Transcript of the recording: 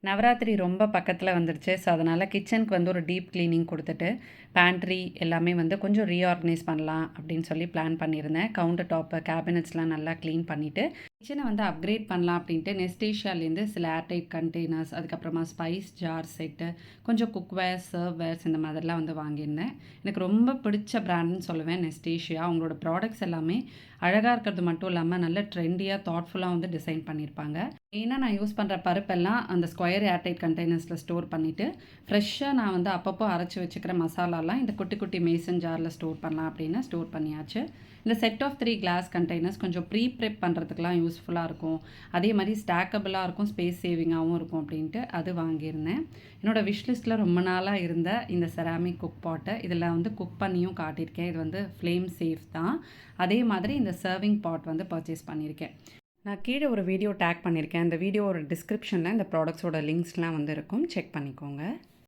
நவராத்திரி ரொம்ப பக்கத்தில் வந்துடுச்சு. ஸோ, அதனால் கிச்சனுக்கு வந்து ஒரு டீப் கிளீனிங் கொடுத்துட்டு, பேண்ட்ரி எல்லாமே வந்து கொஞ்சம் ரீஆர்கனைஸ் பண்ணலாம் அப்படின்னு சொல்லி பிளான் பண்ணியிருந்தேன். கவுண்டர் டாப்பு, கேபினட்ஸ்லாம் நல்லா க்ளீன் பண்ணிவிட்டு, கிச்சனை வந்து அப்கிரேட் பண்ணலாம் அப்படின்ட்டு நெஸ்டேஷியாலேருந்து சில ஏர்டைட் கண்டெய்னர்ஸ், அதுக்கப்புறமா ஸ்பைஸ் ஜார் செட்டு, கொஞ்சம் குக்வேர், சர்வ்வேர்ஸ் இந்த மாதிரிலாம் வந்து வாங்கியிருந்தேன். எனக்கு ரொம்ப பிடிச்ச பிராண்டுன்னு சொல்லுவேன் நெஸ்டேஷியா. அவங்களோட ப்ராடக்ட்ஸ் எல்லாமே அழகாக இருக்கிறது மட்டும் இல்லாமல் நல்ல ட்ரெண்டியாக, தாட்ஃபுல்லாக வந்து டிசைன் பண்ணியிருப்பாங்க. மெயினாக நான் யூஸ் பண்ணுற பருப்பெல்லாம் அந்த ஸ்கொயர் ஏர்டைட் கண்டெய்னர்ஸில் ஸ்டோர் பண்ணிவிட்டு, ஃப்ரெஷ்ஷாக நான் வந்து அப்பப்போ அரைச்சி வச்சுக்கிற மசாலாலாம் இந்த குட்டி குட்டி மேசன் ஜாரில் ஸ்டோர் பண்ணலாம் அப்படின்னு ஸ்டோர் பண்ணியாச்சு. இந்த செட் ஆஃப் 3 கிளாஸ் கண்டெய்னர்ஸ் கொஞ்சம் ப்ரெப் பண்ணுறதுக்குலாம் யூஸ்ஃபுல்லாக இருக்கும். அதே மாதிரி ஸ்டாக்கபிளாக இருக்கும், ஸ்பேஸ் சேவிங்காகவும் இருக்கும் அப்படின்ட்டு அது வாங்கியிருந்தேன். என்னோடய விஷ்லிஸ்ட்டில் ரொம்ப நாளாக இருந்த இந்த செராமிக் குக் பாட்டு, இதில் வந்து குக் பண்ணியும் காட்டியிருக்கேன். இது வந்து ஃப்ளேம் சேஃப் தான். அதே மாதிரி இந்த சர்விங் பாட் வந்து பர்ச்சேஸ் பண்ணியிருக்கேன். நான் கீழே ஒரு வீடியோ டேக் பண்ணியிருக்கேன். அந்த வீடியோவோட டிஸ்கிரிப்ஷனில் இந்த ப்ராடக்ட்ஸோட லிங்க்ஸ்லாம் வந்து இருக்கும். செக் பண்ணிக்கோங்க.